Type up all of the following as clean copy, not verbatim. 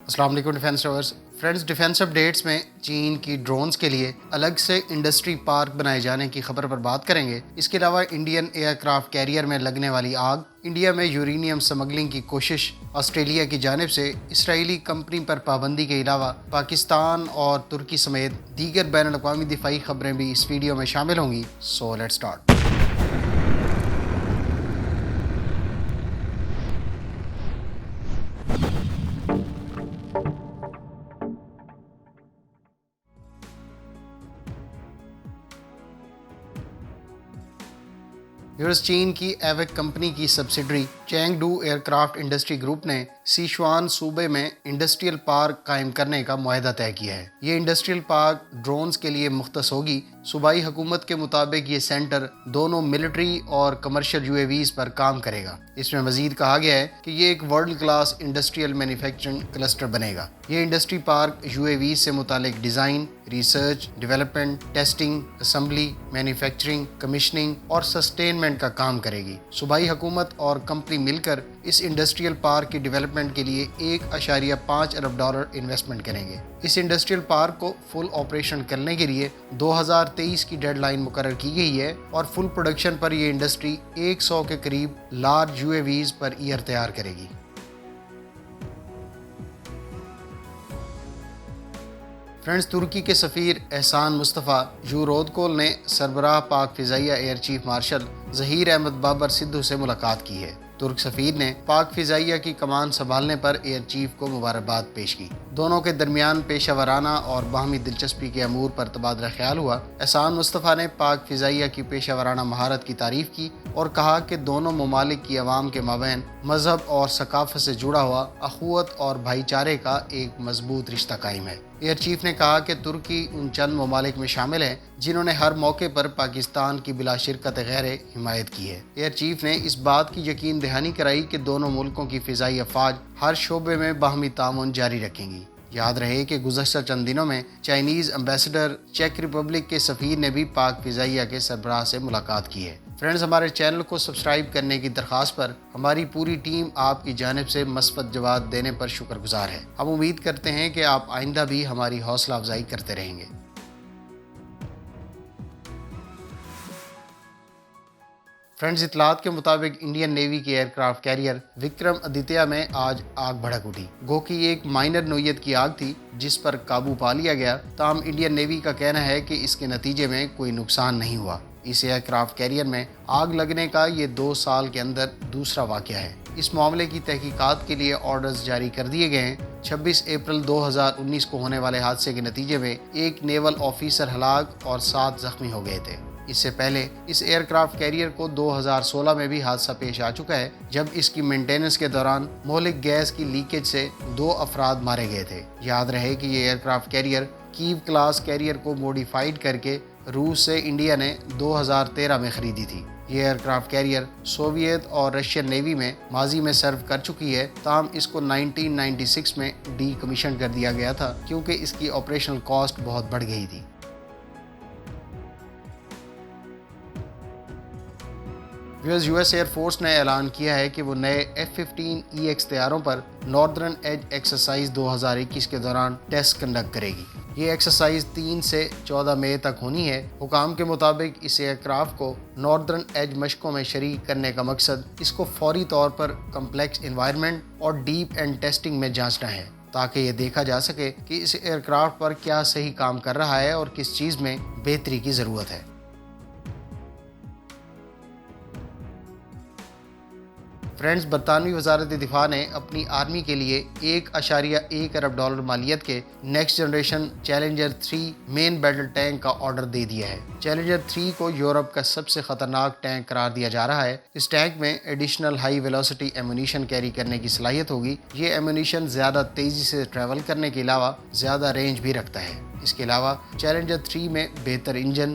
السلام علیکم defence lovers friends, defence updates میں چین کی ڈرونز کے لیے الگ سے انڈسٹری پارک بنائے جانے کی خبر پر بات کریں گے۔ اس کے علاوہ انڈین ایئر کرافٹ کیریئر میں لگنے والی آگ، انڈیا میں یورینیم سمگلنگ کی کوشش، آسٹریلیا کی جانب سے اسرائیلی کمپنی پر پابندی کے علاوہ پاکستان اور ترکی سمیت دیگر بین الاقوامی دفاعی خبریں بھی اس ویڈیو میں شامل ہوں گی۔ So let's start. چین کی ایوک کمپنی کی subsidiary Chengdu aircraft industry group نے سیچوان صوبے میں انڈسٹریل پارک قائم کرنے کا معاہدہ طے کیا ہے۔ یہ انڈسٹریل پارک ڈرونز کے لیے مختص ہوگی۔ صوبائی حکومت کے مطابق یہ سینٹر دونوں ملٹری اور کمرشل یو اے ویز پر کام کرے گا۔ اس میں مزید کہا گیا ہے کہ یہ ایک world class industrial manufacturing cluster بنے گا۔ یہ انڈسٹری پارک یو اے ویز سے متعلق design, research, development, testing, assembly, manufacturing, commissioning اور سسٹینمنٹ کا کام کرے گی۔ صوبائی حکومت اور کمپنی مل کر اس انڈسٹریل پارک کی ڈیولپمنٹ کے لیے $1.5 ارب انویسٹمنٹ کریں گے۔ اس انڈسٹریل پارک کو فل آپریشن کرنے کے لیے 2023 کی ڈیڈ لائن مقرر کی گئی ہے اور فل پروڈکشن پر یہ انڈسٹری 100 کے قریب large U A Vs per year تیار کرے گی۔ فرینڈز، ترکی کے سفیر احسان مصطفیٰ یورودکول نے سربراہ پاک فضائیہ air chief marshal Zaheer Ahmed Babar Sidhu سے ملاقات کی ہے۔ ترک سفیر نے پاک فضائیہ کی کمان سنبھالنے پر ایئر چیف کو مبارکباد پیش کی۔ دونوں کے درمیان پیشہ ورانہ اور باہمی دلچسپی کے امور پر تبادلہ خیال ہوا۔ احسان مصطفیٰ نے پاک فضائیہ کی پیشہ ورانہ مہارت کی تعریف کی اور کہا کہ دونوں ممالک کی عوام کے مابین مذہب اور ثقافت سے جڑا ہوا اخوت اور بھائی چارے کا ایک مضبوط رشتہ قائم ہے۔ ایئر چیف نے کہا کہ ترکی ان چند ممالک میں شامل ہے جنہوں نے ہر موقع پر پاکستان کی بلا شرکت غیر حمایت کی ہے۔ ایئر چیف نے اس بات کی یقین دہانی کرائی کہ دونوں ملکوں کی فضائی افواج ہر شعبے میں باہمی تعاون جاری رکھیں گی۔ یاد رہے کہ گزشتہ چند دنوں میں چائنیز ایمبیسڈر چیک ریپبلک کے سفیر نے بھی پاک فضائیہ کے سربراہ سے ملاقات کی ہے۔ فرینڈز، ہمارے چینل کو سبسکرائب کرنے کی درخواست پر ہماری پوری ٹیم آپ کی جانب سے مثبت جواب دینے پر شکر گزار ہے۔ ہم امید کرتے ہیں کہ آپ آئندہ بھی ہماری حوصلہ افزائی کرتے رہیں گے۔ فرینڈز، اطلاعات کے مطابق انڈین نیوی کے aircraft carrier Vikramaditya میں آج آگ بھڑک اٹھی۔ گو کہ یہ ایک مائنر نوعیت کی آگ تھی جس پر قابو پا لیا گیا، تاہم انڈین نیوی کا کہنا ہے کہ اس کے نتیجے میں کوئی نقصان نہیں ہوا۔ اس ایئر کرافٹ کیریئر میں آگ لگنے کا یہ 2 سال کے اندر دوسرا واقعہ ہے۔ اس معاملے کی تحقیقات کے لیے آرڈرز جاری کر دیے گئے ہیں۔ 26 اپریل 2019 کو ہونے والے حادثے کے نتیجے میں ایک نیول آفیسر ہلاک اور 7 زخمی ہو گئے تھے۔ اس سے پہلے اس ایئر کرافٹ کیریئر کو 2016 میں بھی حادثہ پیش آ چکا ہے جب اس کی مینٹیننس کے دوران مہلک گیس کی لیکیج سے 2 افراد مارے گئے تھے۔ یاد رہے کہ یہ ایئر کرافٹ کیریئر کیو کلاس کیریئر کو موڈیفائیڈ کر کے روس سے انڈیا نے 2013 میں خریدی تھی۔ یہ ایئر کرافٹ کیریئر سوویت اور رشین نیوی میں ماضی میں سرو کر چکی ہے، تاہم اس کو 1996 میں ڈی کمیشن کر دیا گیا تھا کیونکہ اس کی آپریشنل کاسٹ بہت بڑھ گئی تھی۔ یو ایس ایئر فورس نے اعلان کیا ہے کہ وہ نئے F-15EX طیاروں پر ناردرن ایج ایکسرسائز 2021 کے دوران ٹیسٹ کنڈکٹ کرے گی۔ یہ ایکسرسائز 3 سے 14 مئی تک ہونی ہے۔ حکام کے مطابق اس ایئر کرافٹ کو ناردرن ایج مشقوں میں شریک کرنے کا مقصد اس کو فوری طور پر کمپلیکس انوائرمنٹ اور ڈیپ اینڈ ٹیسٹنگ میں جانچنا ہے تاکہ یہ دیکھا جا سکے کہ اس ایئر کرافٹ پر کیا صحیح کام کر رہا ہے اور کس چیز میں بہتری کی ضرورت ہے۔ فرینڈز، برطانوی وزارت دفاع نے اپنی آرمی کے لیے $1.1 ارب مالیت کے نیکسٹ جنریشن چیلنجر 3 مین بیٹل ٹینک کا آرڈر دے دیا ہے۔ چیلنجر 3 کو یورپ کا سب سے خطرناک ٹینک قرار دیا جا رہا ہے۔ اس ٹینک میں additional high velocity ammunition carry کرنے کی صلاحیت ہوگی۔ یہ ایمونیشن زیادہ تیزی سے ٹریول کرنے کے علاوہ زیادہ رینج بھی رکھتا ہے۔ اس کے علاوہ چیلنجر 3 میں بہتر انجن،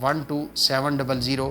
12700